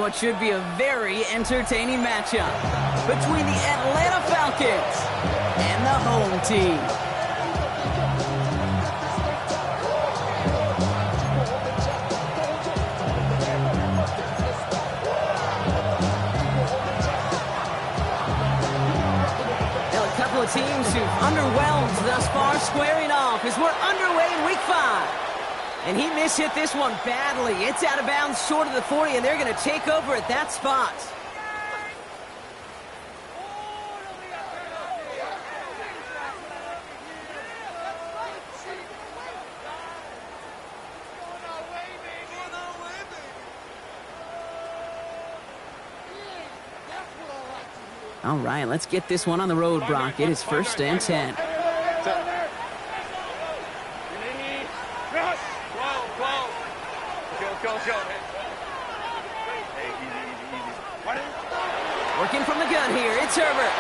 what should be a very entertaining matchup between the Atlanta Falcons and the home team. Couple of teams who've underwhelmed thus far squaring off as we're underway in week 5. And he mishit this one badly. It's out of bounds short of the 40, and they're going to take over at that spot. All right, let's get this one on the road, Brock. It is 1st and 10. Working from the gun here, it's Herbert.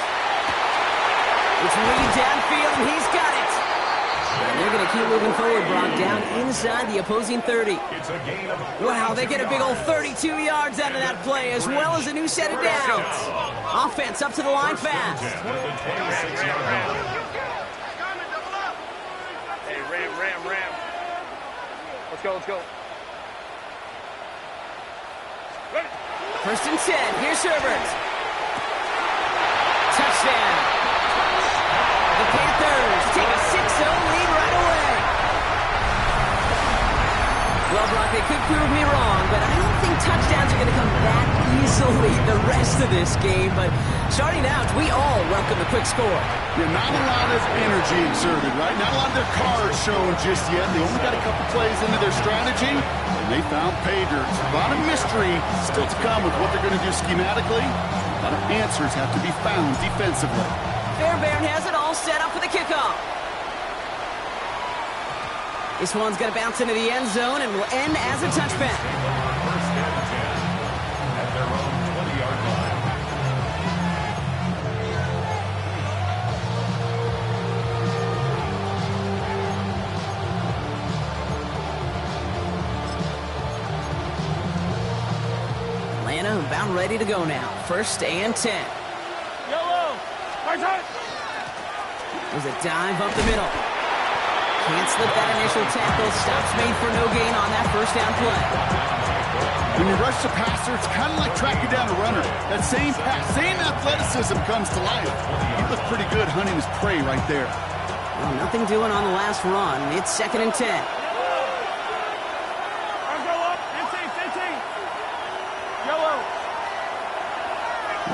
It's Reed downfield, and he's got it. And they're going to keep moving forward, Brock, down inside the opposing 30. Wow, they get a big old 32 yards out of that play, as well as a new set of downs. Offense up to the line fast. Hey, Ram. Let's go. 1st and 10. Here's Herbert. Touchdown. The Panthers take a 6-0 lead right away. Well, Brock, they could prove me wrong, but I don't think touchdowns are going to come that easily the rest of this game. But starting out, we all welcome the quick score. Yeah, not a lot of energy exerted, right? Not a lot of their cards shown just yet. They only got a couple plays into their strategy, and they found pay dirt. A lot of mystery still to come with what they're going to do schematically. A lot of answers have to be found defensively. Fairbairn has it all set up for the kickoff. This one's going to bounce into the end zone and will end as a touchback. 1st and 10 at their own 20-yard line. Atlanta about ready to go now. 1st and 10. There's a dive up the middle. Can't slip that initial tackle. Stops made for no gain on that 1st down play. When you rush the passer, it's kind of like tracking down a runner. That same pass, same athleticism comes to life. He looked pretty good hunting his prey right there. Well, nothing doing on the last run. It's 2nd and 10.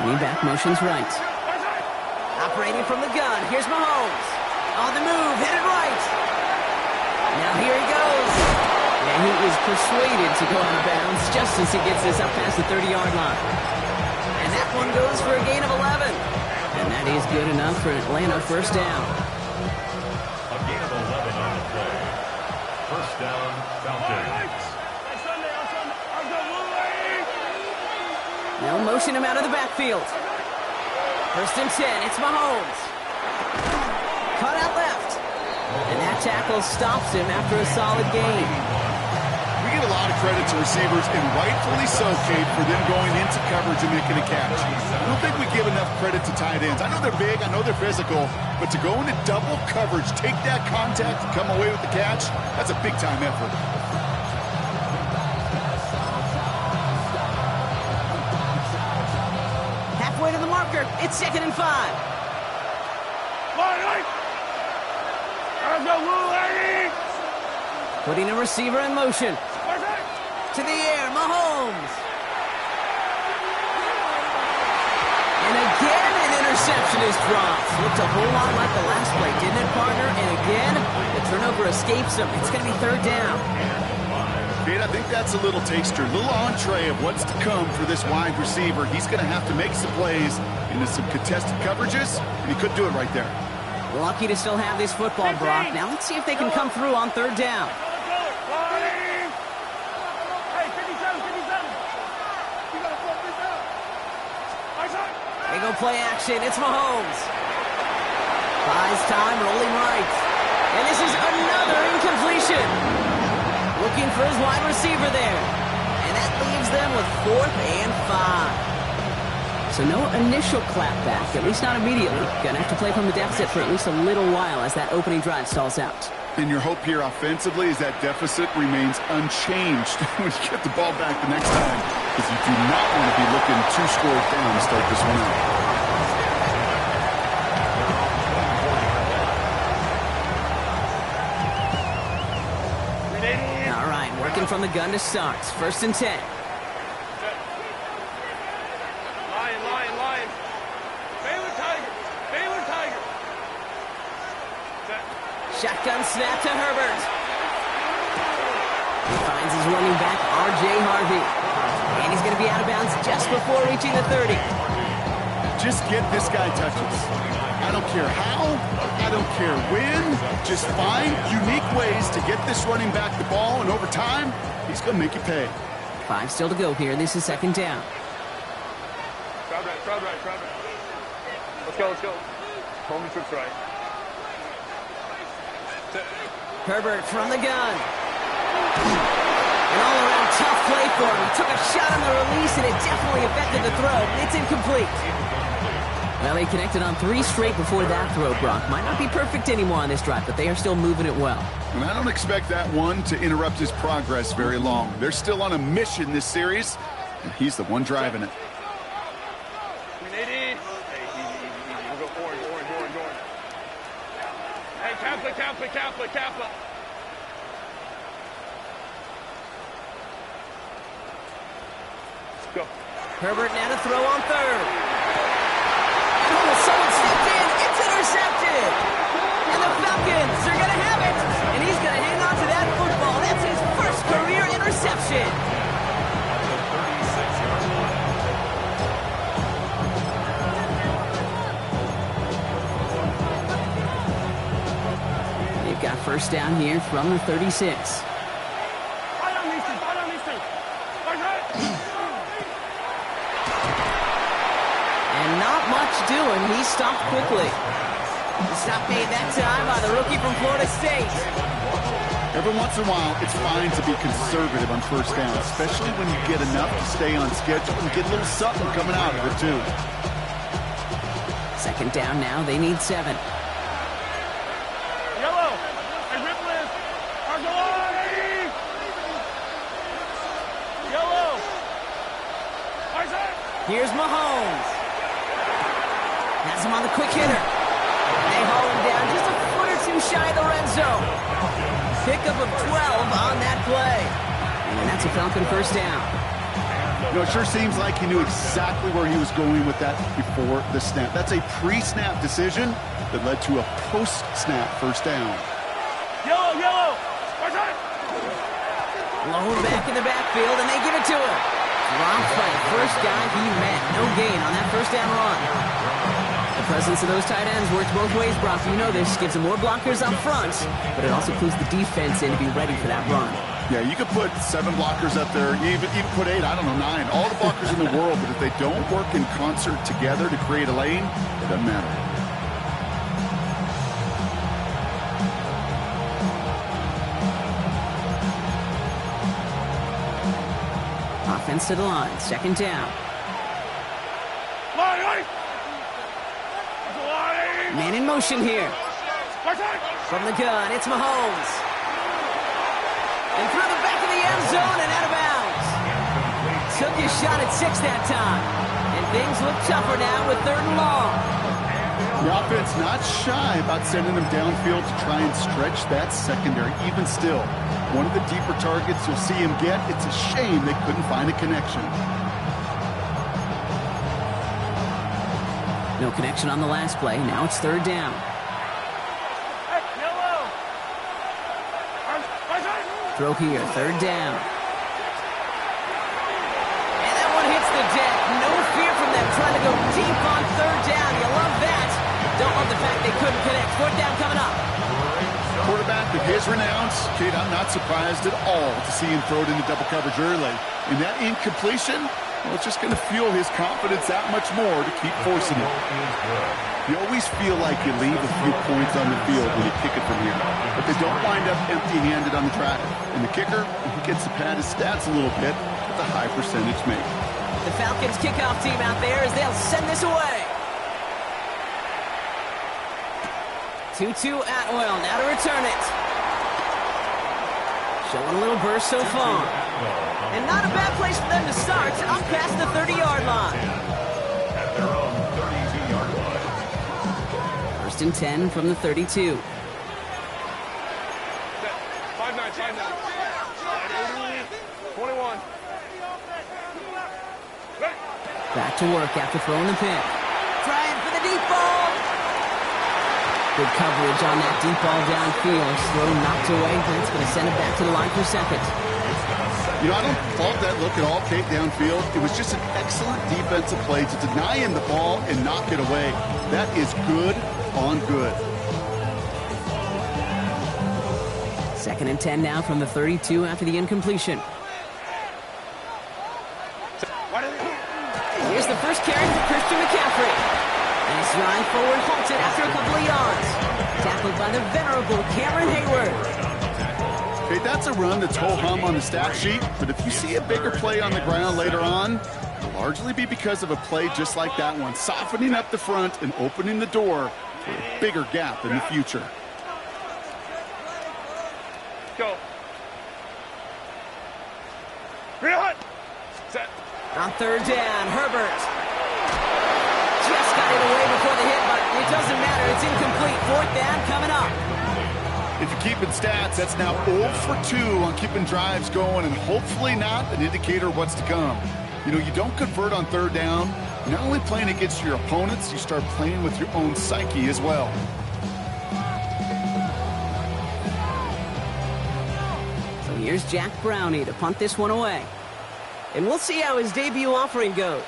Lean back motion's right. Operating from the gun. Here's Mahomes. On the move, headed right. Now here he goes. And he is persuaded to go out of bounds just as he gets this up past the 30-yard line. And that one goes for a gain of 11. And that is good enough for Atlanta 1st down. A gain of 11 on the play. 1st down, Falcons. They'll motion him out of the backfield. 1st and 10, it's Mahomes. Cut out left. And that tackle stops him after a solid gain. We get a lot of credit to receivers, and rightfully so, Kate, for them going into coverage and making a catch. I don't think we give enough credit to tight ends. I know they're big, I know they're physical, but to go into double coverage, take that contact, and come away with the catch, that's a big-time effort. Halfway to the marker, it's 2nd and 5. Putting a receiver in motion. To the air, Mahomes. And again, an interception is dropped. Looked a whole lot like the last play, didn't it, partner? And again, the turnover escapes him. It's going to be 3rd down. Kate, I think that's a little taster, a little entree of what's to come for this wide receiver. He's going to have to make some plays into some contested coverages, and he could do it right there. Lucky to still have this football, Brock. Now let's see if they can come through on 3rd down. They go play action. It's Mahomes. Buys time, rolling right. And this is another incompletion. Looking for his wide receiver there. And that leaves them with 4th and 5. So no initial clapback, at least not immediately. Gonna have to play from the deficit for at least a little while as that opening drive stalls out. And your hope here offensively is that deficit remains unchanged when you get the ball back the next time, because you do not want to be looking 2 scores down to start this one out. All right, working from the gun to start. 1st and 10. Lion. Baylor Tiger. Shotgun snap to Herbert. He finds his running back, R.J. Harvey. And he's going to be out of bounds just before reaching the 30. Just get this guy touches. I don't care how, I don't care when. Just find unique ways to get this running back the ball, and over time, he's going to make you pay. 5 still to go here. This is 2nd down. Crowd right. Let's go. Home trips right. Herbert from the gun. An all-around tough play for him. He took a shot on the release, and it definitely affected the throw. It's incomplete. Well, he connected on 3 straight before that throw, Brock. Might not be perfect anymore on this drive, but they are still moving it well. And I don't expect that one to interrupt his progress very long. They're still on a mission this series, and he's the one driving it. Hey, easy. We'll go orange. Hey, Kappa. Go. Herbert now to throw on 3rd. Oh, someone stepped in. It's intercepted. And the Falcons are going to have it. And he's going to hang on to that football. That's his first career interception. They've got 1st down here from the 36. And not much doing. He stopped quickly. The stop made that time by the rookie from Florida State. Every once in a while, it's fine to be conservative on 1st down, especially when you get enough to stay on schedule and get a little something coming out of it, too. 2nd down now. They need 7. Yellow. Hey, Ripley. Argolani. Yellow. Isaac. Here's Mahomes. Has him on the quick hitter. They haul him down just a foot or 2 shy of the red zone. Pickup of 12 on that play. And that's a Falcon 1st down. You know, it sure seems like he knew exactly where he was going with that before the snap. That's a pre-snap decision that led to a post-snap 1st down. Yellow. Low back in the backfield, and they give it to him. Dropped by the first guy he met. No gain on that 1st down run. The presence of those tight ends works both ways, Brock. You know this. Gives them more blockers up front, but it also clues the defense in to be ready for that run. Yeah, you could put 7 blockers up there, even put 8, I don't know, 9. All the blockers in the world, but if they don't work in concert together to create a lane, it doesn't matter. Offense to the line. 2nd down. Man in motion here. From the gun, it's Mahomes. And through the back of the end zone and out of bounds. Took his shot at 6 that time. And things look tougher now with 3rd and long. The offense not shy about sending them downfield to try and stretch that secondary. Even still, one of the deeper targets you'll see him get. It's a shame they couldn't find a connection. No connection on the last play. Now it's 3rd down. Throw here, 3rd down. And that one hits the deck. No fear from them trying to go deep on 3rd down. You love that. Don't love the fact they couldn't connect. 4th down coming up. Quarterback of his renown, kid, I'm not surprised at all to see him throw it into double coverage early. And that incompletion, well, it's just going to fuel his confidence that much more to keep forcing it. You always feel like you leave a few points on the field when you kick it from here, but they don't wind up empty-handed on the track. And the kicker, he gets to pad his stats a little bit, with a high percentage make. The Falcons kickoff team out there as they'll send this away. 2-2 Atwell, now to return it. Showing a little burst so far. And not a bad place for them to start, up past the 30-yard line. At their own 32-yard line. First and 10 from the 32. 5-9, 21. Back to work after throwing the pick. Trying for the deep ball. Good coverage on that deep ball downfield. Throw knocked away, but it's going to send it back to the line for second. You know, I don't fault that look at all, Kate, downfield. It was just an excellent defensive play to deny him the ball and knock it away. That is good on good. Second and 10 now from the 32 after the incompletion. Here's the first carry for Christian McCaffrey. Nice run forward, halted after a couple of yards. Tackled by the venerable Cameron Hayward. Okay, that's a run that's ho-hum on the stat sheet, but if you see a bigger play on the ground later on, it'll largely be because of a play just like that one, softening up the front and opening the door for a bigger gap in the future. Go. Real set. On third down, Herbert. Just got it away before the hit, but it doesn't matter. It's incomplete. Fourth down coming up. If you're keeping stats, that's now 0 for 2 on keeping drives going and hopefully not an indicator of what's to come. You know, you don't convert on third down. You're not only playing against your opponents, you start playing with your own psyche as well. So here's Jack Brownie to punt this one away. And we'll see how his debut offering goes.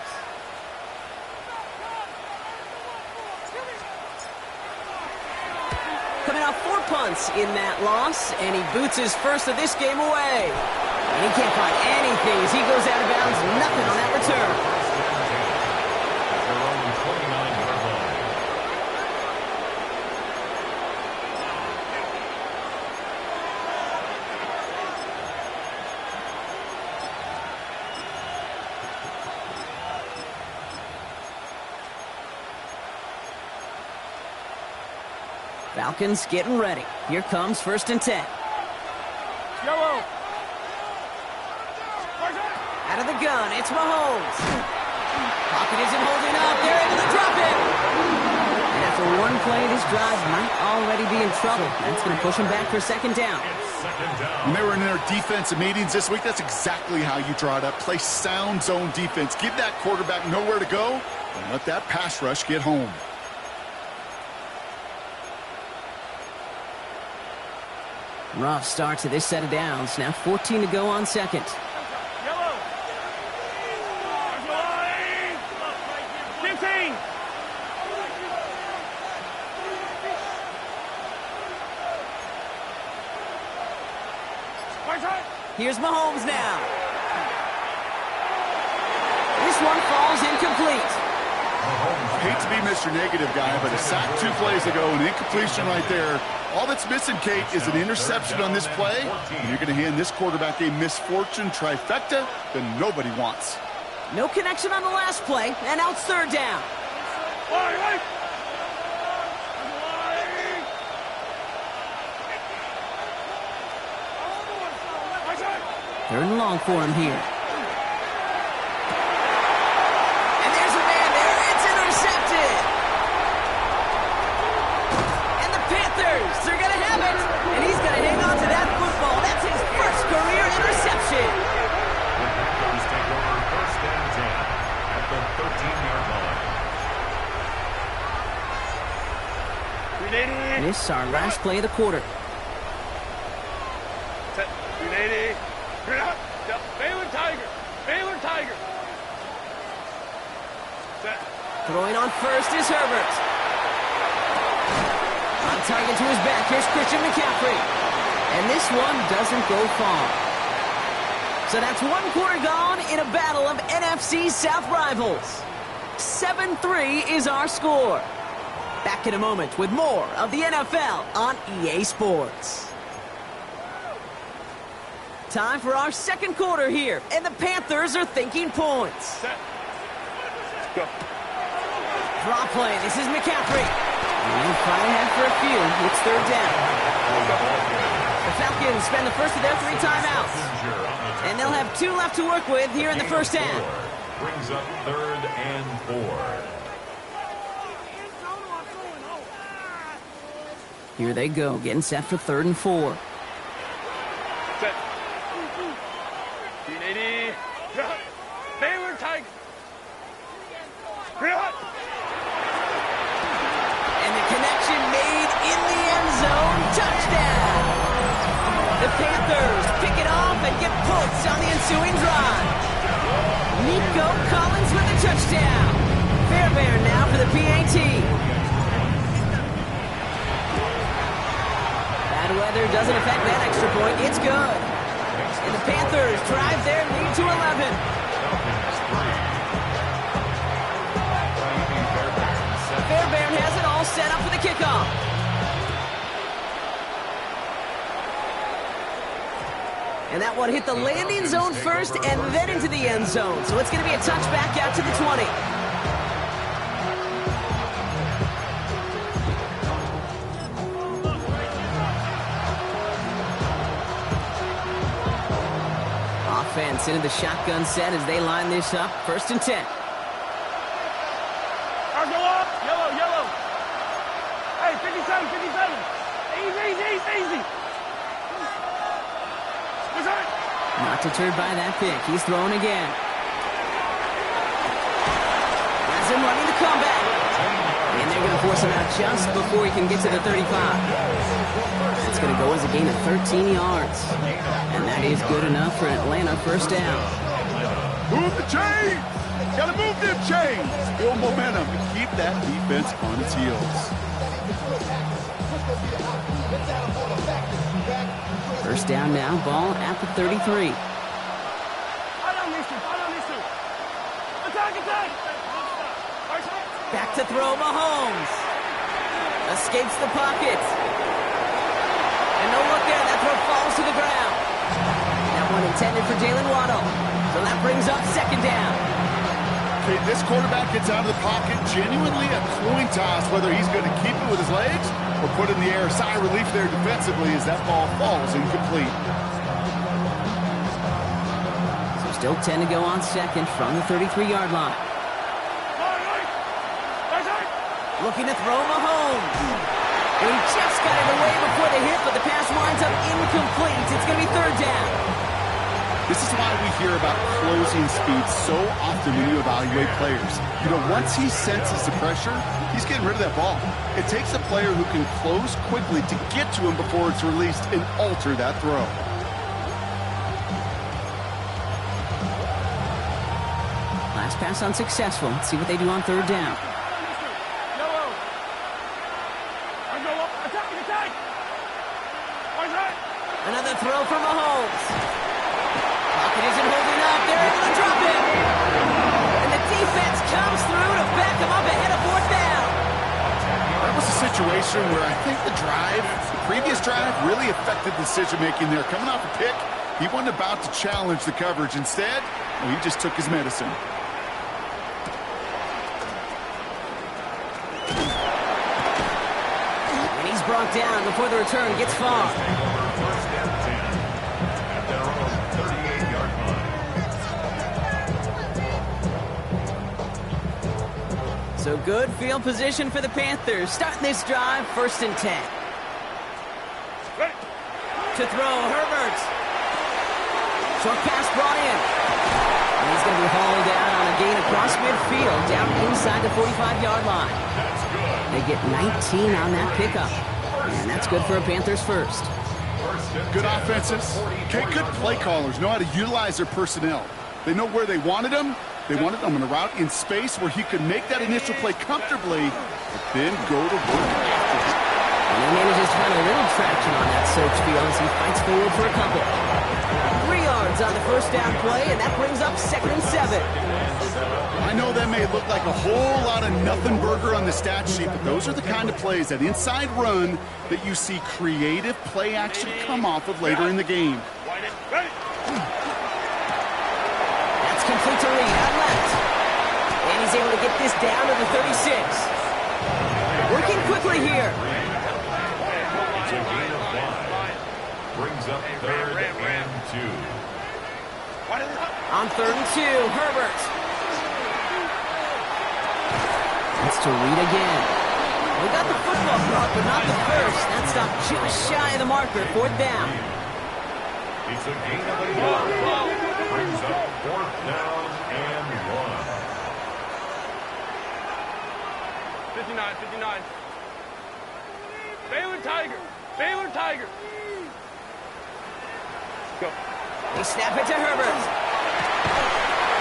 Coming off 4 punts in that loss, and he boots his first of this game away. And he can't find anything as he goes out of bounds. Nothing on that return. At their own 29-yard line. Falcons getting ready. Here comes first and 10. Yellow. Out of the gun, it's Mahomes. Pocket isn't holding up. They're able to drop it. And after one play, this drive might already be in trouble. That's going to push him back for second down. Second down. When they were in their defensive meetings this week, that's exactly how you draw it up. Play sound zone defense. Give that quarterback nowhere to go and let that pass rush get home. Rough start to this set of downs. Now 14 to go on second. Yellow. 15. Here's Mahomes now. This one falls incomplete. Hate to be Mr. Negative guy, but a sack 2 plays ago, an incompletion right there. All that's missing, Kate, is an interception on this play. And you're going to hand this quarterback a misfortune trifecta that nobody wants. No connection on the last play, and now it's third down. Third and long for him here. And there's a man there. It's intercepted. And the Panthers, they're going to have it. And he's going to hang on to that football. That's his first career interception. The Packers take over first and 10 at the 13-yard line. This is our last play of the quarter. Set. 380. Baylor Tiger. Baylor Tiger. Set. Throwing on first is Herbert. On target to his back. Here's Christian McCaffrey. And this one doesn't go far. So that's one quarter gone in a battle of NFC South rivals. 7-3 is our score. Back in a moment with more of the NFL on EA Sports. time for our second quarter here, and the Panthers are thinking points. Set. Go. Draw play. This is McCaffrey. And finally have for a few. It's third down. The Falcons spend the first of their 3 timeouts. And they'll have 2 left to work with here in the first half. Brings up 3rd and 4. Here they go, getting set for 3rd and 4. Set. 180. Favorite Tiger. And the connection made in the end zone. Touchdown! The Panthers pick it off and get points on the ensuing drive. Nico Collins with a touchdown. Fairbairn now for the PAT. Bad weather doesn't affect that extra point. It's good. And the Panthers drive their lead to 11. Fairbairn has it all set up for the kickoff. And that one hit the landing zone first and then into the end zone. So it's going to be a touchback out to the 20. Offense into the shotgun set as they line this up. 1st and 10. Go up. Yellow, yellow. Hey, 57, 57. Easy. What's that? Not deterred by that pick. He's throwing again. Has him running the comeback. And they're going to force him out just before he can get to the 35. It's going to go as a gain of 13 yards. And that is good enough for Atlanta. 1st down. Move the chains! Gotta move them chains! Build momentum and keep that defense on its heels. 1st down now, ball at the 33. Back to throw, Mahomes. Escapes the pocket. And no look there, that throw falls to the ground. That one intended for Jalen Waddle. So that brings up 2nd down. Okay, this quarterback gets out of the pocket, genuinely a coin toss, whether he's going to keep it with his legs or put it in the air. Sigh of relief there defensively as that ball falls incomplete. So still 10 to go on 2nd from the 33-yard line. Looking to throw Mahomes. And he just got it away before the hit, but the pass winds up incomplete. It's going to be 3rd down. This is why we hear about closing speed so often when you evaluate players. You know, once he senses the pressure, he's getting rid of that ball. It takes a player who can close quickly to get to him before it's released and alter that throw. Last pass unsuccessful. Let's see what they do on 3rd down. Another throw from Mahomes. Pocket isn't holding up. They're able to drop him. And the defense comes through to back him up ahead of 4th down. That was a situation where I think the previous drive really affected decision-making there. Coming off a pick, he wasn't about to challenge the coverage. Instead, well, he just took his medicine. And he's brought down before the return gets far. So good field position for the Panthers. Starting this drive, 1st and 10. Ready. To throw, Herbert. Short pass brought in. And he's going to be hauled down on a gain across midfield, down inside the 45-yard line. They get 19 on that pickup. And that's good for a Panthers 1st. Good offenses. Okay, good play callers know how to utilize their personnel. They know where they wanted them. They wanted him on a route in space where he could make that initial play comfortably, but then go to work after it. And he manages to find a little traction on that search field as he fights forward for a couple. 3 yards on the 1st down play, and that brings up 2nd and 7. I know that may look like a whole lot of nothing burger on the stat sheet, but those are the kind of plays, that inside run, that you see creative play action come off of later in the game. Ready. to Reed out left. And he's able to get this down to the 36. Working quickly here. It's a gain of 5. Brings up 3rd and 2. On 3rd and 2, Herbert. That's to Reed again. We got the football caught, but not the first. That stopped just shy of the marker. 4th down. It's a gain of 11. Brings up 4th down and 1. 59. Baylor Tiger. Baylor Tiger. Go. They snap it to Herbert.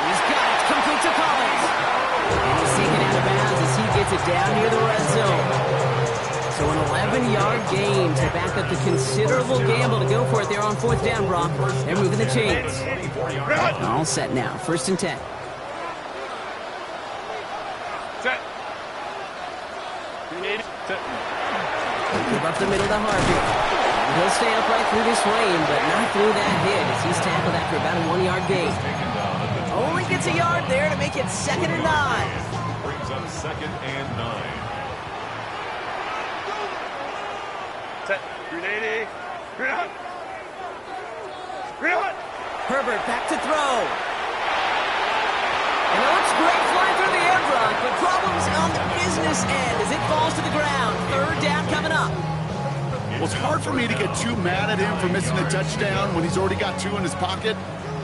He's got it. Complete to Collins. And he's taken out of bounds as he gets it down near the red zone. So an 11-yard gain to back up the considerable gamble to go for it there on 4th down, Brock. They're moving the chains. All set now. 1st and 10. Set. Set. Give up the middle to Harvey. He'll stay upright through this lane, but not through that hit as he's tackled after about a 1-yard gain. Only gets a yard there to make it 2nd and 9. Brings up 2nd and 9. Set. Grenade. Grenade. Grenade. Herbert back to throw. And it looks great flying through the air, Brock, but problems on the business end as it falls to the ground. 3rd down coming up. Well, it's hard for me to get too mad at him for missing a touchdown when he's already got 2 in his pocket.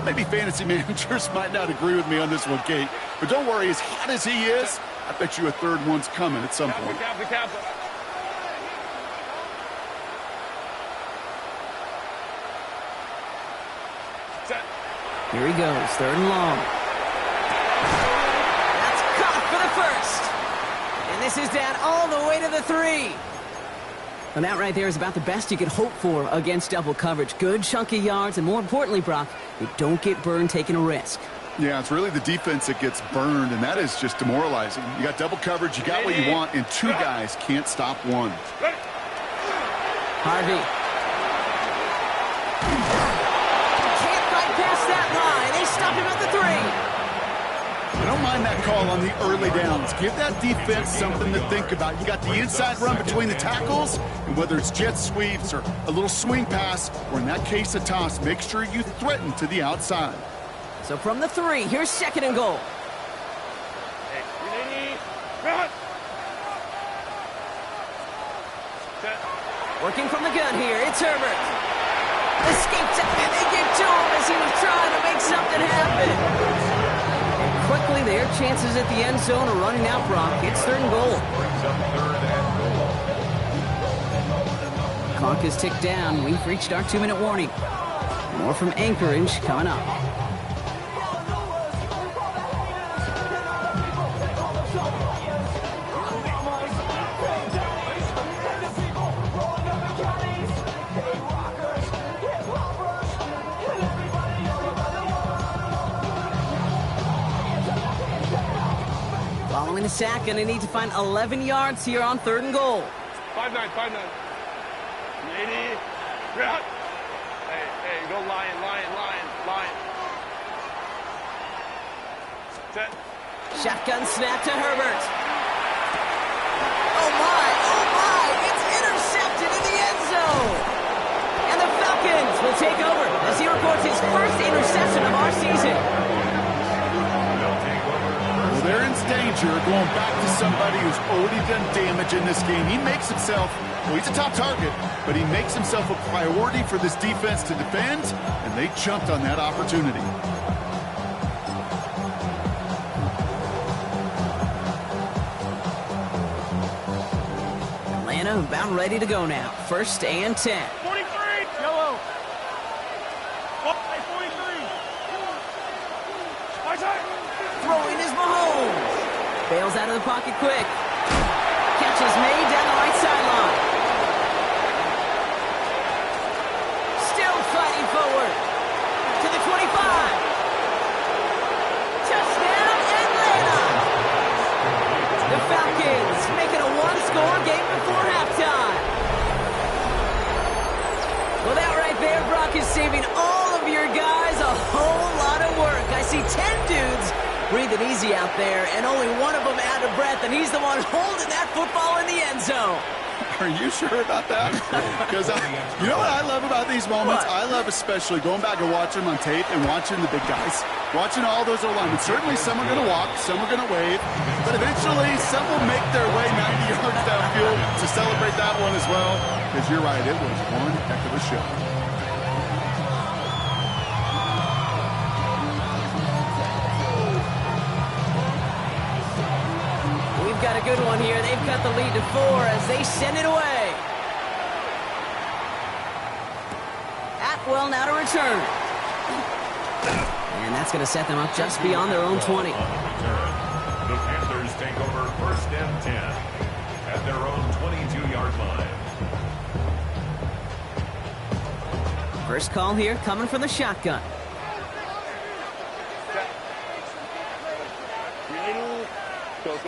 Maybe fantasy managers might not agree with me on this one, Kate. But don't worry, as hot as he is, I bet you a 3rd one's coming at some point. Kappa. Set. Here he goes, 3rd and long. That's caught for the first. And this is down all the way to the 3. And that right there is about the best you could hope for against double coverage. Good chunky yards, and more importantly, Brock, you don't get burned taking a risk. Yeah, it's really the defense that gets burned, and that is just demoralizing. You got double coverage, you got what you want, and 2 guys can't stop one. Harvey. Can't fight past that line. They stop him at the 3. I don't mind that call on the early downs. Give that defense something to think about. You got the inside run between the tackles, and whether it's jet sweeps or a little swing pass, or in that case a toss, make sure you threaten to the outside. So from the 3, here's 2nd and goal. Working from the gun here, it's Herbert. Escapes it, and they get to him as he was trying to make something happen. Quickly, their chances at the end zone are running out, Brock. It's 3rd and goal. Clock is ticked down. We've reached our 2-minute warning. More from Anchorage coming up. Following the sack, going to need to find 11 yards here on 3rd and goal. 5-9. Hey, go lion. Set. Shotgun snap to Herbert. Oh my, it's intercepted in the end zone. And the Falcons will take over as he records his first interception of our season. Well, they're in danger going back to somebody who's already done damage in this game. He makes himself, well, he's a top target, but he makes himself a priority for this defense to defend, and they jumped on that opportunity. Atlanta about ready to go now. 1st and 10. 43, yellow. 43. Throwing is Mahomes. Bails out of the pocket quick. Catch is made down the right sideline. Still fighting forward. To the 25. Touchdown, Atlanta. The Falcons making a one-score game before halftime. Well, that right there, Brock, is saving all of your guys a whole lot of work. I see 10 dudes breathing easy out there, and only one of them out of breath, and he's the one holding that football in the end zone. Are you sure about that? Because you know what I love about these moments? What? I love especially going back and watching them on tape and watching the big guys. Watching all those alignment. Certainly some are going to walk, some are going to wave, but eventually some will make their way 90 yards downfield to celebrate that one as well. Because you're right, it was one heck of a show. Got a good one here. They've cut the lead to 4 as they send it away. Atwell now to return. And that's going to set them up just beyond their own 20. The Panthers take over 1st and 10 at their own 22-yard line. First call here coming from the shotgun. Go.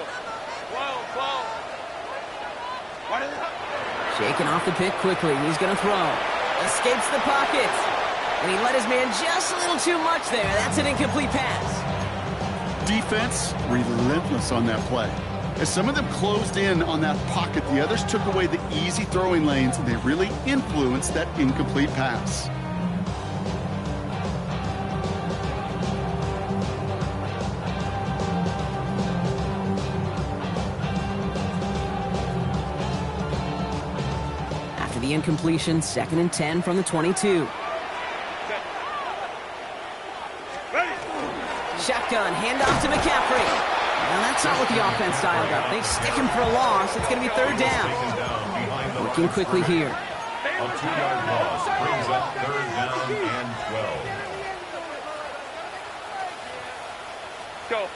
Shaking off the pick quickly. He's going to throw. Escapes the pocket. And he let his man just a little too much there. That's an incomplete pass. Defense, relentless on that play. As some of them closed in on that pocket, the others took away the easy throwing lanes, and they really influenced that incomplete pass. The incompletion, 2nd and 10 from the 22. Shotgun, handoff to McCaffrey. Now that's not what the offense dialed up. They stick him for a loss. It's going to be 3rd down. Working quickly here. A 2-yard loss brings up 3rd down and 12. Go.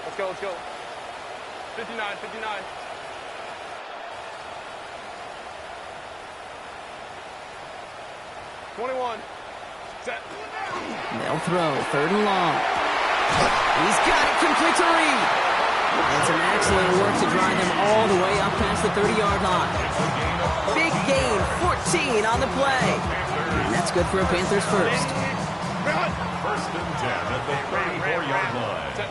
Let's go. 59. 21. Set. They'll throw. 3rd and long. He's got it complete to Reed. And some excellent work to drive them all the way up past the 30-yard line. Big gain, 14 on the play. And that's good for a Panthers first. 1st and 10 at the 34-yard line.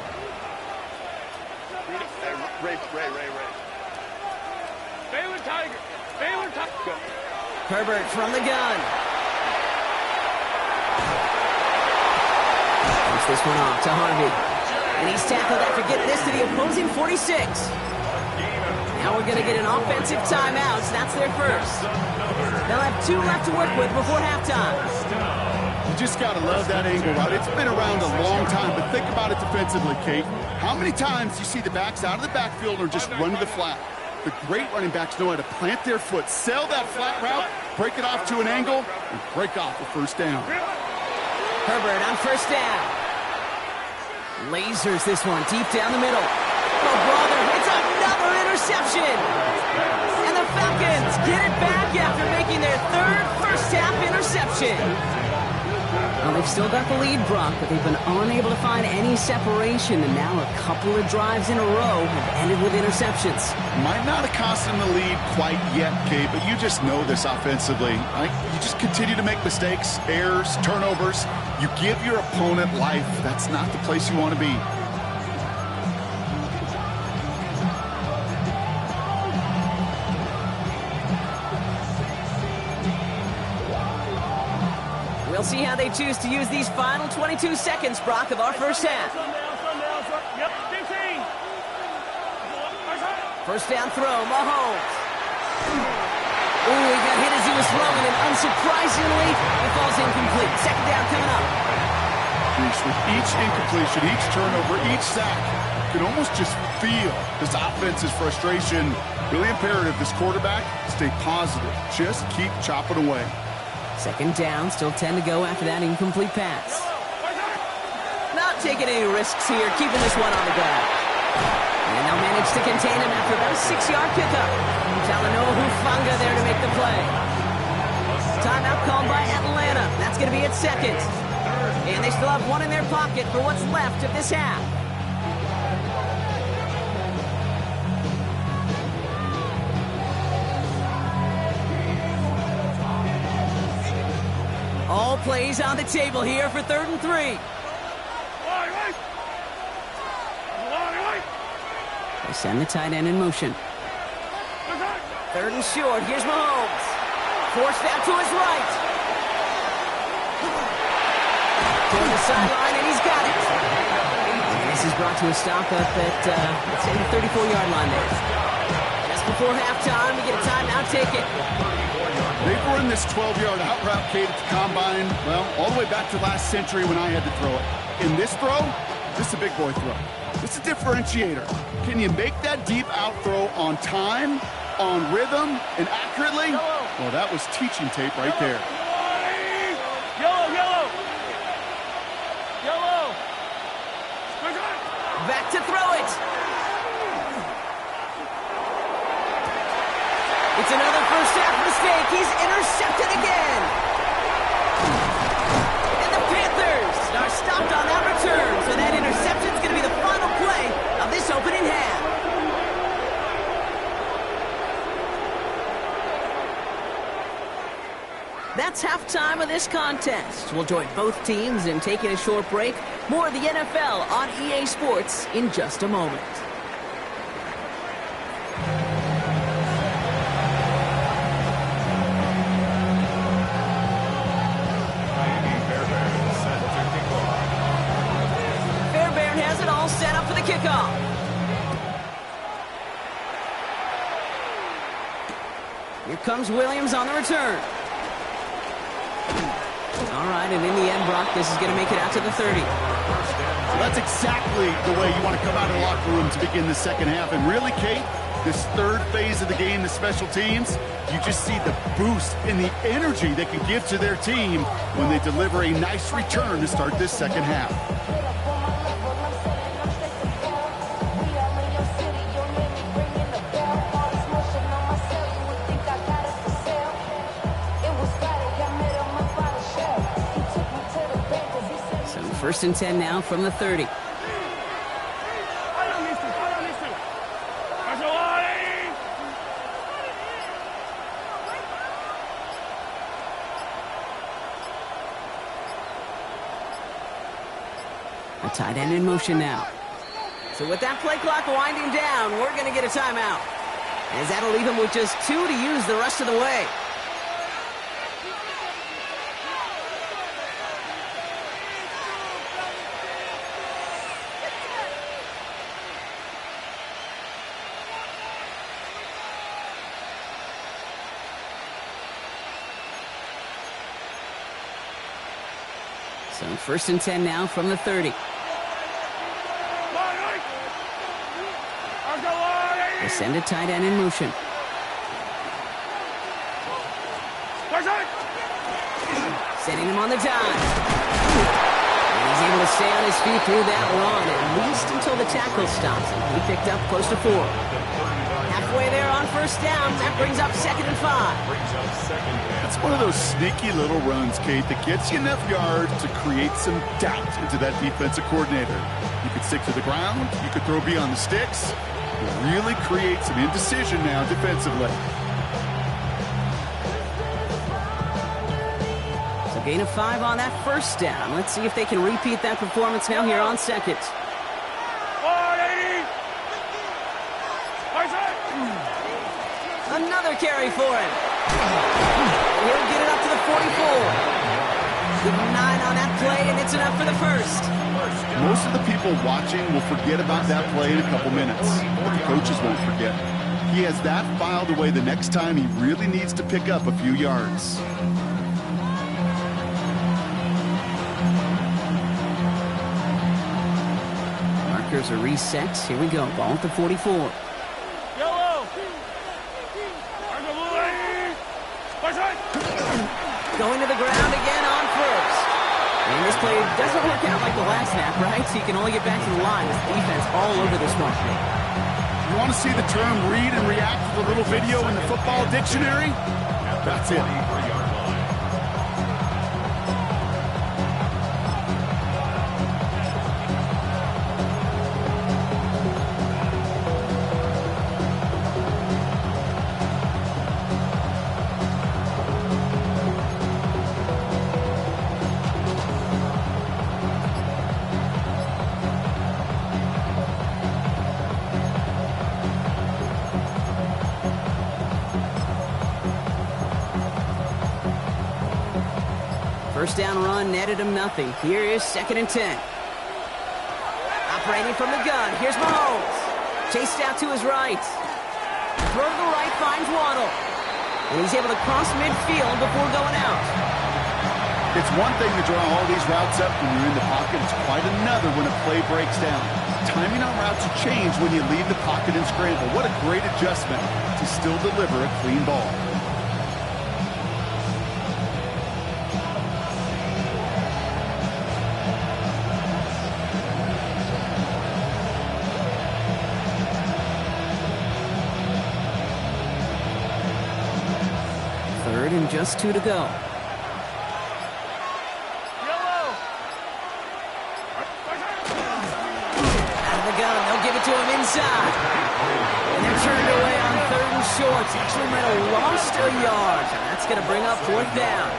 Ray. Baylor Tiger. Go. Herbert from the gun. Puts this one off to Harvey. And he's tackled after getting this to the opposing 46. Now we're going to get an offensive timeout. So that's their first. They'll have 2 left to work with before halftime. You just got to love that angle route. It's been around a long time, but think about it defensively, Kate. How many times you see the backs out of the backfield or just run to the flat? The great running backs know how to plant their foot, sell that flat route, break it off to an angle, and break off a 1st down. Herbert on 1st down. Lasers this one deep down the middle. Oh, brother, it's another interception. And the Falcons get it back after making their 3rd first-half interception. Well, they've still got the lead, Brock, but they've been unable to find any separation, and now a couple of drives in a row have ended with interceptions. Might not have cost them the lead quite yet, Kate, but you just know this offensively. You just continue to make mistakes, errors, turnovers. You give your opponent life. That's not the place you want to be. We'll see how they choose to use these final 22 seconds, Brock, of our first half. Yep, 15. 1st down throw, Mahomes. Ooh, he got hit as he was throwing, and unsurprisingly, it falls incomplete. 2nd down coming up. With each incompletion, each turnover, each sack, you can almost just feel this offense's frustration. Really imperative, this quarterback, stay positive. Just keep chopping away. 2nd down, still 10 to go after that incomplete pass. Not taking any risks here, keeping this one on the ground. And they'll manage to contain him after about a 6-yard pickup. Talanoa Hufanga there to make the play. Timeout called by Atlanta. That's going to be its 2nd. And they still have 1 in their pocket for what's left of this half. All plays on the table here for 3rd and 3. They send the tight end in motion. Third and short. Here's Mahomes. Forced out to his right. Toward the sideline, and he's got it. And this is brought to a stop up at, let's say, the 34-yard line there. Just before halftime, we get a timeout. Take it. They've run this 12-yard out route, Kate, at the combine, well, all the way back to last century when I had to throw it. In this throw, this is a big boy throw. This is a differentiator. Can you make that deep out throw on time, on rhythm, and accurately? Well, that was teaching tape right there. Yellow. Back to throw it. It's another first half mistake. He's intercepted again. And the Panthers are stopped on that return. So that interception is going to be the final play of this opening half. That's halftime of this contest. We'll join both teams in taking a short break. More of the NFL on EA Sports in just a moment. Fairbairn has it all set up for the kickoff. Here comes Williams on the return. All right, and in the end, Brock, this is going to make it out to the 30. So that's exactly the way you want to come out of the locker room to begin the second half. And really, Kate, this third phase of the game, the special teams, you just see the boost and the energy they can give to their team when they deliver a nice return to start this second half. First and 10 now from the 30. A tight end in motion now. So with that play clock winding down, we're going to get a timeout. As that'll leave him with just 2 to use the rest of the way. So first and 10 now from the 30. They send a tight end in motion. Setting him on the dime. And he's able to stay on his feet through that run, at least until the tackle stops him. He picked up close to 4. Halfway there on first down. That brings up 2nd and 5. It's one of those sneaky little runs, Kate, that gets you enough yards to create some doubt into that defensive coordinator. You could stick to the ground. You could throw beyond the sticks. Really create some indecision now defensively. So gain of 5 on that first down. Let's see if they can repeat that performance now here on second. Another carry for him. He'll get it up to the 44. Give him 9 on that play, and it's enough for the first. Most of the people watching will forget about that play in a couple minutes, but the coaches won't forget. He has that filed away the next time he really needs to pick up a few yards. Markers are reset. Here we go. Ball at the 44. Going to the ground again on first. And this play doesn't work out like the last snap, right? So you can only get back to the line with defense all over this one. You want to see the term read and react to the little video in the football dictionary? That's it. first down run netted him nothing. Here is 2nd and 10. Operating from the gun. Here's Mahomes. Chased out to his right. Throw to the right, finds Waddle. And he's able to cross midfield before going out. It's one thing to draw all these routes up when you're in the pocket. It's quite another when a play breaks down. Timing on routes will change when you leave the pocket and scramble. What a great adjustment to still deliver a clean ball. Third and just 2 to go. They'll give it to him inside. And they're turned away on 3rd and short. Actually might have lost a yard. And that's going to bring up 4th down.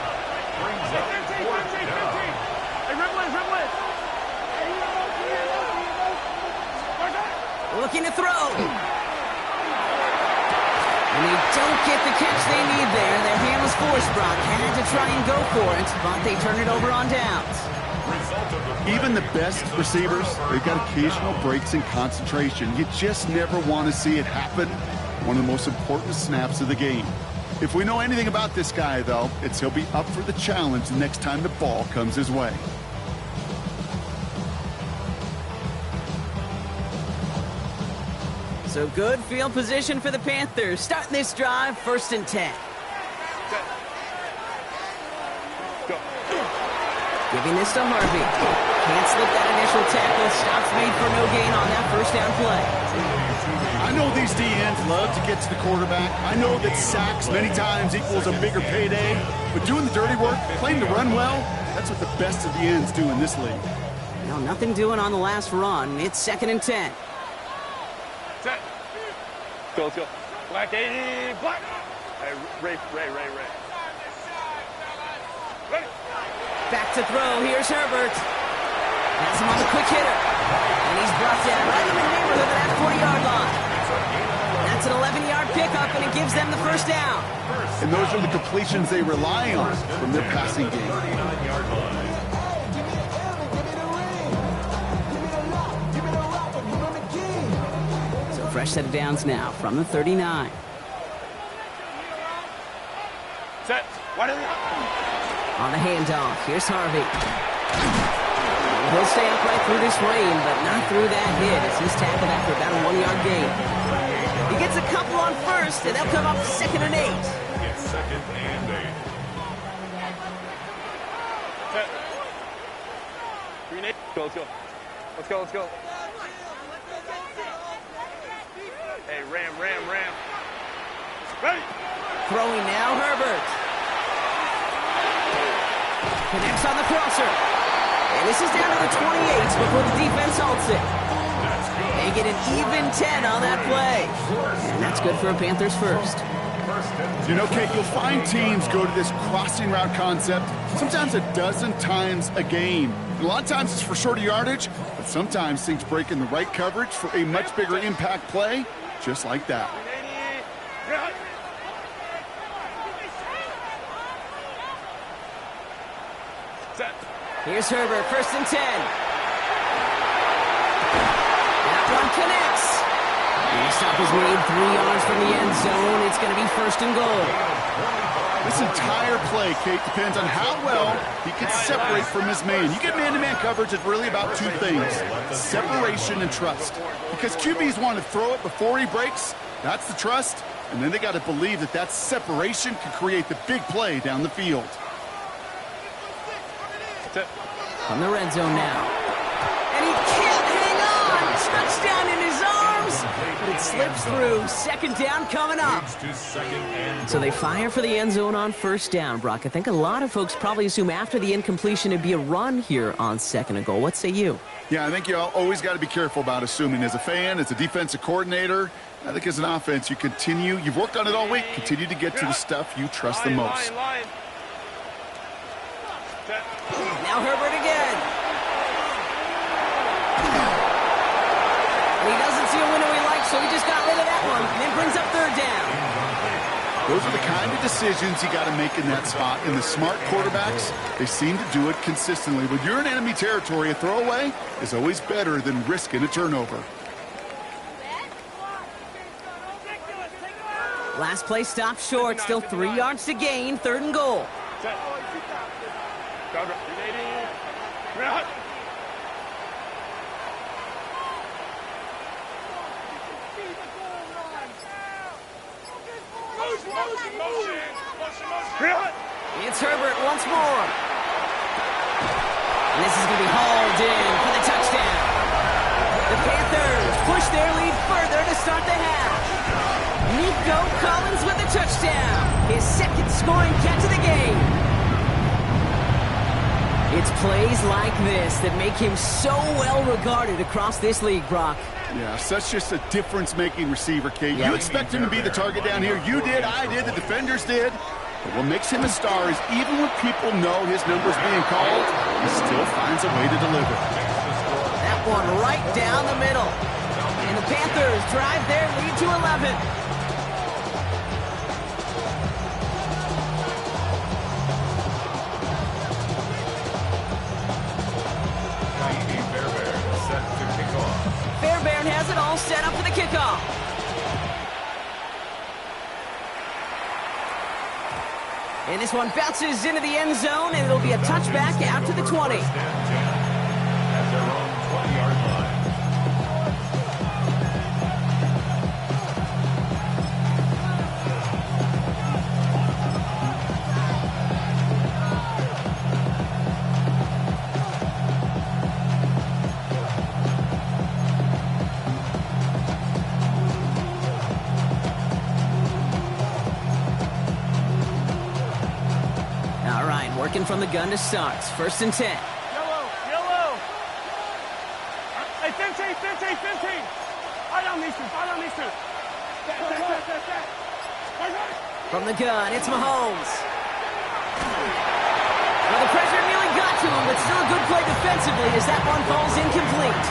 Looking to throw. And they don't get the catch they need there. Their hand was forced, Brock. Had to try and go for it, but they turn it over on downs. Even the best receivers, they've got occasional breaks in concentration. You just never want to see it happen. One of the most important snaps of the game. If we know anything about this guy, though, it's he'll be up for the challenge the next time the ball comes his way. So good field position for the Panthers. Starting this drive, 1st and 10. Giving this to Harvey. Can't slip that initial tackle. Stops made for no gain on that 1st down play. I know these DNs love to get to the quarterback. I know that sacks many times equals a bigger payday. But doing the dirty work, playing to run well, that's what the best of the ends do in this league. No, nothing doing on the last run. It's 2nd and 10. Set. Let's go. Black 80, black. Hey, Ray. Ready. Back to throw. Here's Herbert. Has him on the quick hitter. And he's brought down right in the neighborhood of that 40-yard line. That's an 11-yard pickup, and it gives them the 1st down. And those are the completions they rely on from their passing game. So fresh set of downs now from the 39. Set. What is it? On the handoff, here's Harvey. He'll stay upright through this rain, but not through that hit as he's tackled after about a 1-yard gain. He gets a couple on 1st, and they'll come up 2nd and 8. It's 2nd and 8. Set. Green 8. Let's go. Hey, Ram. Ready. Throwing now, Herbert. Connects on the crosser. And this is down to the 28 before the defense halts it. They get an even 10 on that play. And that's good for a Panthers 1st. You know, Kate, you'll find teams go to this crossing route concept sometimes a dozen times a game. And a lot of times it's for shorter yardage, but sometimes things break in the right coverage for a much bigger impact play, just like that. Set. Here's Herbert, 1st and 10. That one connects. And the stop is made 3 yards from the end zone. It's going to be 1st and goal. This entire play, Kate, depends on how well he can separate from his man. You get man-to-man coverage, it's really about 2 things, separation and trust. Because QBs want to throw it before he breaks, that's the trust, and then they got to believe that that separation can create the big play down the field. From the red zone now. And he can't hang on! Touchdown in his arms! But it slips through. 2nd down coming up. So they fire for the end zone on 1st down, Brock. I think a lot of folks probably assume after the incompletion it'd be a run here on 2nd and goal. What say you? Yeah, I think you always got to be careful about assuming. As a fan, as a defensive coordinator, I think as an offense, you've worked on it all week, continue to get to the stuff you trust the most. Now Herbert again. And he doesn't see a window he likes, so he just got rid of that one. And then brings up 3rd down. Those are the kind of decisions you got to make in that spot. And the smart quarterbacks, they seem to do it consistently. When you're in enemy territory, a throwaway is always better than risking a turnover. Last play stopped short. Still 3 yards to gain. 3rd and goal. It's Herbert once more. And this is going to be hauled in for the touchdown. The Panthers push their lead further to start the half. Nico Collins with a touchdown. His 2nd scoring catch of the game. It's plays like this that make him so well regarded across this league, Brock. Yeah, such just a difference-making receiver, Kate. You expect him to be the target down here. You did, I did, the defenders did. But what makes him a star is even when people know his number's being called, he still finds a way to deliver. That one right down the middle. And the Panthers drive their lead to 11. Fairbairn has it all set up for the kickoff. And this one bounces into the end zone, and it'll be a touchback out to the 20. At their own 20-yard line. Working from the gun to start. 1st and 10. Yellow. Hey, 15. Eye on these two. From the gun, it's Mahomes. Well, the pressure nearly got to him, but still a good play defensively as that one falls incomplete.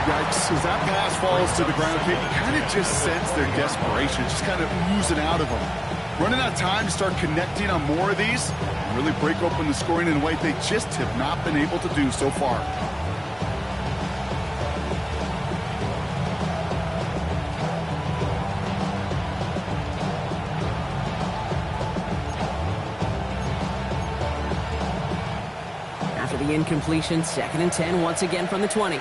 Yikes, as that pass falls to the ground, you kind of just sense their desperation, just kind of oozing out of them. Running out of time to start connecting on more of these and really break open the scoring in a way they just have not been able to do so far. After the incompletion, 2nd and 10 once again from the 20.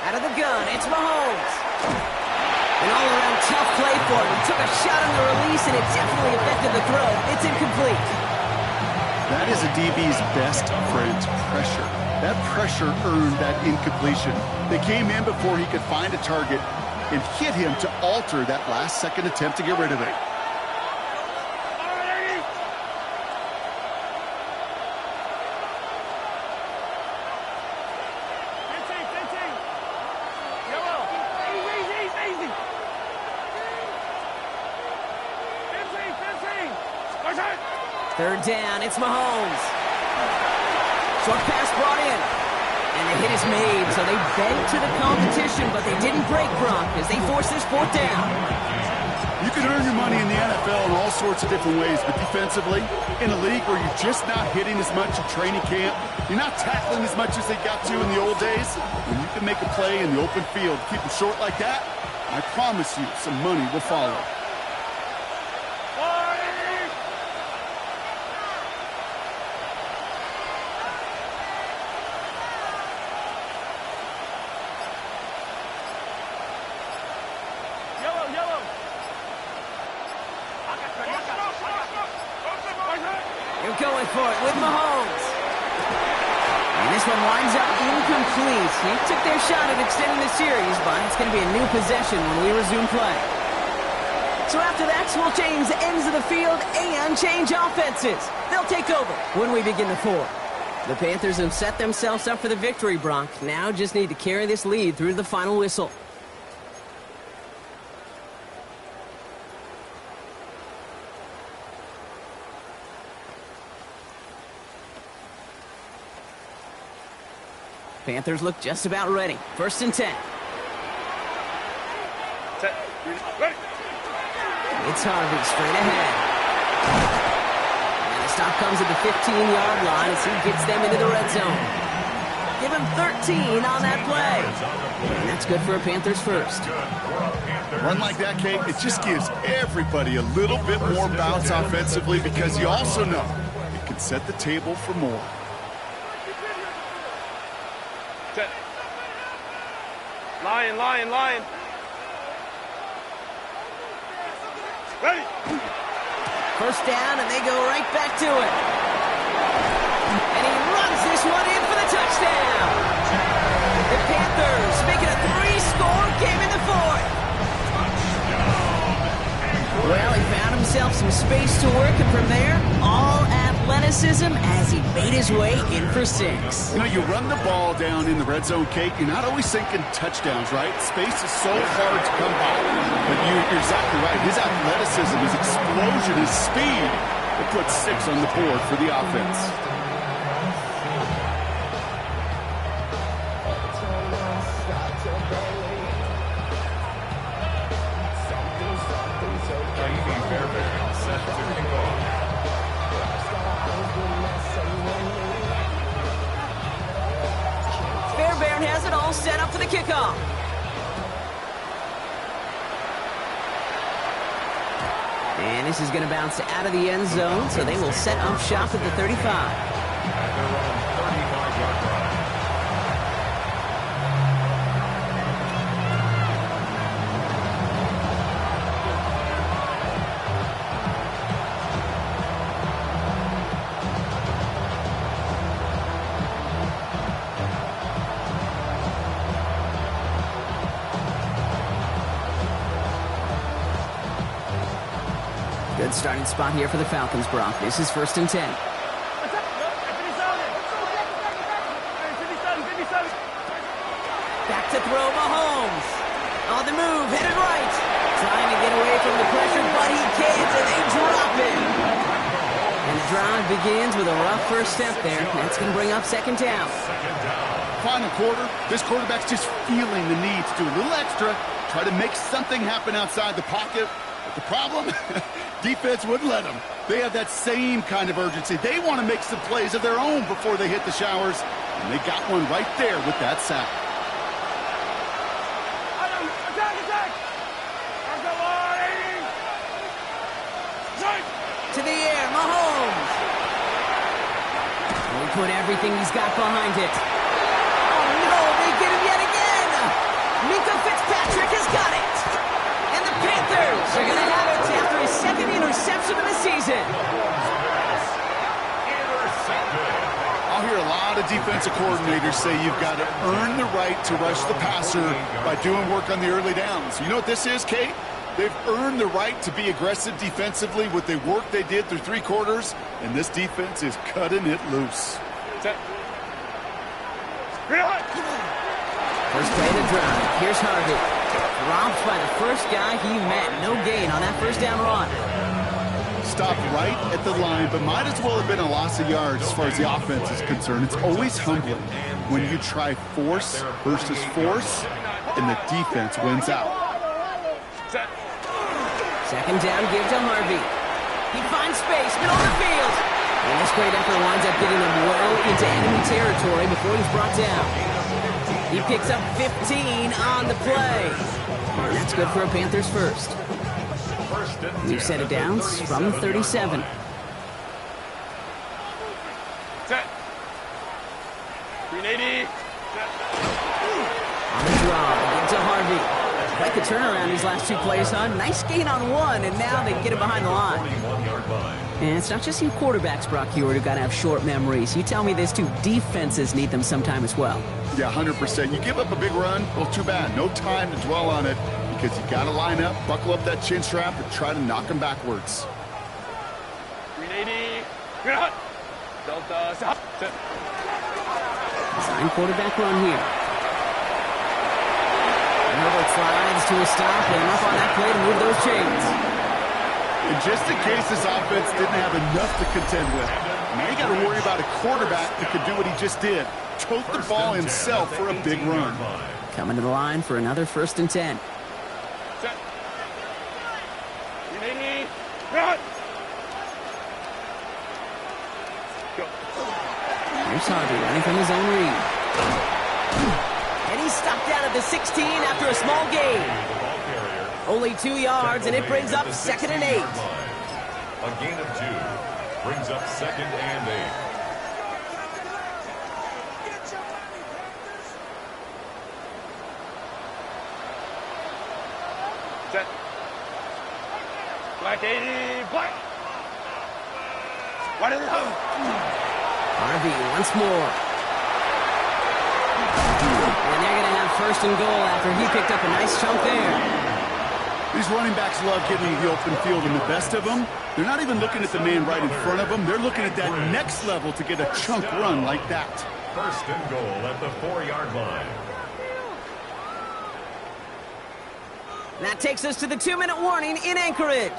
Out of the gun, it's Mahomes. An all-around tough play for him. He took a shot on the release, and it definitely affected the throw. It's incomplete. That is a DB's best friend, pressure. That pressure earned that incompletion. They came in before he could find a target and hit him to alter that last-second attempt to get rid of it. Third down, it's Mahomes. Short pass brought in. And the hit is made, so they bent to the competition, but they didn't break, Brock, as they force this 4th down. You can earn your money in the NFL in all sorts of different ways, but defensively, in a league where you're just not hitting as much in training camp, you're not tackling as much as they got to in the old days, when you can make a play in the open field, keep them short like that, I promise you some money will follow. Going for it with Mahomes. And this one winds up incomplete. He took their shot at extending the series, but it's going to be a new possession when we resume play. So after that, we'll change the ends of the field and change offenses. They'll take over when we begin the 4th. The Panthers have set themselves up for the victory, Brock. Now just need to carry this lead through the final whistle. Panthers look just about ready. 1st and 10. Set. Ready. It's Harvey straight ahead. And the stop comes at the 15-yard line as he gets them into the red zone. Give him 13 on that play. And that's good for a Panthers first. Run like that, Kate, it just gives everybody a little bit more bounce offensively because you also know it can set the table for more. Set. Lion. Ready. 1st down, and they go right back to it. And he runs this one in for the touchdown. The Panthers make it a 3-score game in the 4th. Well, he found himself some space to work, and from there, all athleticism as he made his way in for 6. You know, you run the ball down in the red zone, Kate, you're not always thinking touchdowns, right? Space is so hard to come by. But you're exactly right. His athleticism, his explosion, his speed, it puts 6 on the board for the offense. Fairbairn has it all set up for the kickoff. And this is going to bounce out of the end zone, so they will set up shop at the 35. Good starting spot here for the Falcons, Brock. This is 1st and 10. Back to throw Mahomes. On the move, headed right. Trying to get away from the pressure, but he can't, and they drop it. And the drive begins with a rough first step there. That's going to bring up 2nd down. Final quarter, this quarterback's just feeling the need to do a little extra, try to make something happen outside the pocket. But the problem, defense wouldn't let them. They have that same kind of urgency. They want to make some plays of their own before they hit the showers, and they got one right there with that sack. To the air, Mahomes. And he put everything he's got behind it. Oh, no, they get him yet again. Minka Fitzpatrick has got it. And the Panthers are going to have it after his 2nd interception of the season. I'll hear a lot of defensive coordinators say you've got to earn the right to rush the passer by doing work on the early downs. You know what this is, Kate? They've earned the right to be aggressive defensively with the work they did through 3 quarters, and this defense is cutting it loose. Set. First play of the drive. Here's Harvey. Dropped by the first guy he met. No gain on that 1st down run. Stopped right at the line, but might as well have been a loss of yards as far as the offense is concerned. It's always humbling when you try force versus force, and the defense wins out. Set. 2nd down, give to Harvey. He finds space, middle of the field. And this great effort winds up getting him well into enemy territory before he's brought down. He picks up 15 on the play. And that's good for a Panthers first. New set of downs from 37. Set. 380. On the draw, give to Harvey. Like the turnaround these last 2 plays, huh? Nice gain on 1, and now they get it behind the line. And it's not just you quarterbacks, Brock Hewitt, who got to have short memories. You tell me this too, defenses need them sometime as well. Yeah, 100%. You give up a big run, well, too bad. No time to dwell on it because you got to line up, buckle up that chin strap, and try to knock them backwards. 380. Delta. Set. Design quarterback run here. Herbert slides to a stop, and enough on that play to move those chains. And just in case this offense didn't have enough to contend with, now you got to worry about a quarterback that could do what he just did. tote the ball himself for a big run. Coming to the line for another 1st and 10. Set. Run. Go. Here's Harvey running from his own read. And he's stopped down at the 16 after a small gain. Only 2 yards, and it brings up 2nd and 8. A gain of 2 brings up 2nd and 8. Set. Black 80, black. What is it? Harvey once more. And they're going to have 1st and goal after he picked up a nice chunk there. These running backs love getting the open field, and the best of them, they're not even looking at the man right in front of them. They're looking at that next level to get a chunk run like that. 1st and goal at the 4-yard line. That takes us to the 2-minute warning in Anchorage.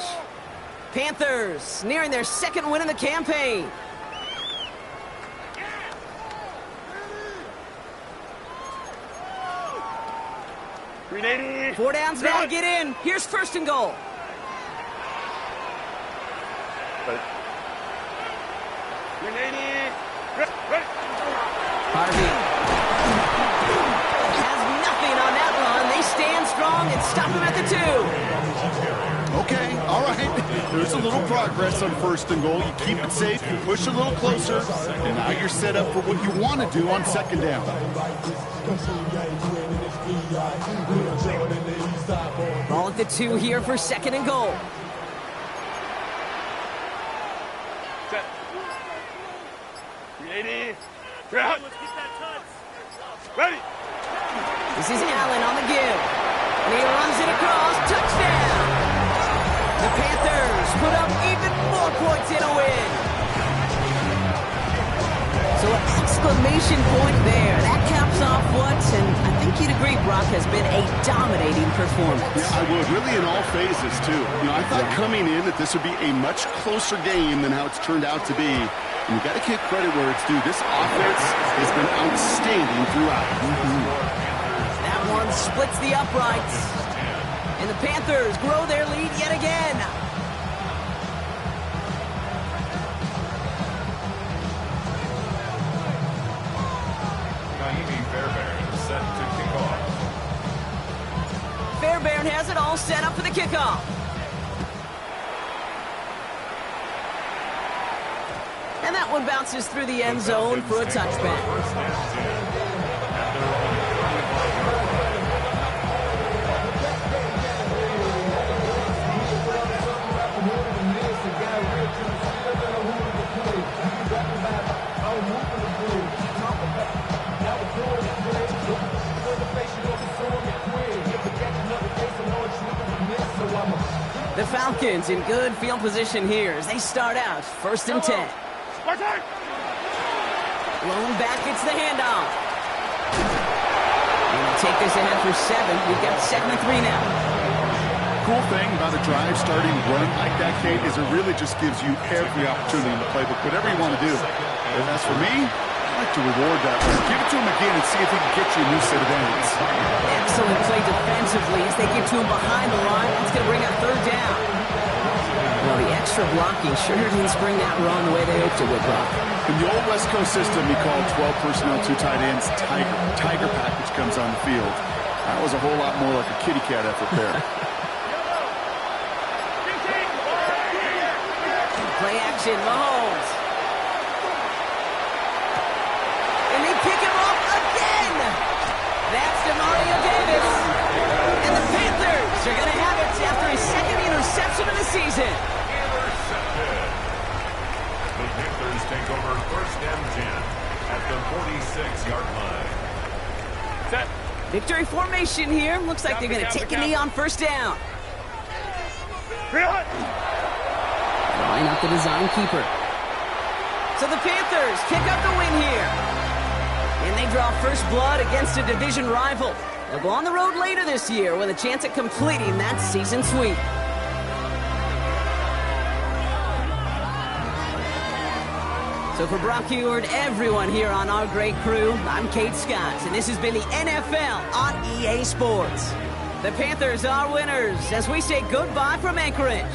Panthers nearing their 2nd win in the campaign. Four downs now to get in. Here's 1st and goal. Harvey has nothing on that run. They stand strong and stop him at the 2. Okay, all right. There's a little progress on 1st and goal. You keep it safe, you push a little closer, and now you're set up for what you want to do on 2nd down. Ball at the 2 here for 2nd and goal. Set. 380. Ground. Ready. This is Allen on the give. And he runs it across. Touchdown! The Panthers put up even more points in a win. So an exclamation point there. That caps off what, and I think you'd agree, Brock, has been a dominating performance. Yeah, I would. Really in all phases, too. You know, I thought coming in that this would be a much closer game than how it's turned out to be. And you got to give credit where it's due. This offense has been outstanding throughout. That one splits the uprights. And the Panthers grow their lead yet again. Set to kick off. Fairbairn has it all set up for the kickoff. And that one bounces through the end zone for a touchback. The Falcons in good field position here as they start out 1st and 10. Blown back, it's the handoff. And they'll take this ahead for 7. We've got 2nd and 3 now. Cool thing about a drive starting run like that, Kate, is it really just gives you every opportunity in the playbook, whatever you want to do. And as for me, I'd like to reward that one. Give it to him again and see if he can get you a new set of ends. Excellent play defensively as they get to him behind the line. That's going to bring up 3rd down. Well, the extra blocking sure didn't spring that run the way they hoped it would, Brock. In the old West Coast system, we called 12 personnel, 2 tight ends, Tiger package comes on the field. That was a whole lot more like a kitty cat effort there. Play action, Mahomes. And they pick him up again. That's DeMario Davis. And the Panthers are going to have it after his 2nd interception of the season. Intercepted. The Panthers take over 1st and 10 at the 46-yard line. Set. Victory formation here. Looks like they're going to take a knee on 1st down. Line up the design keeper. So the Panthers pick up the win here. And they draw first blood against a division rival. They'll go on the road later this year with a chance at completing that season sweep. So for Brock Eward, everyone here on our great crew, I'm Kate Scott, and this has been the NFL on EA Sports. The Panthers are winners as we say goodbye from Anchorage.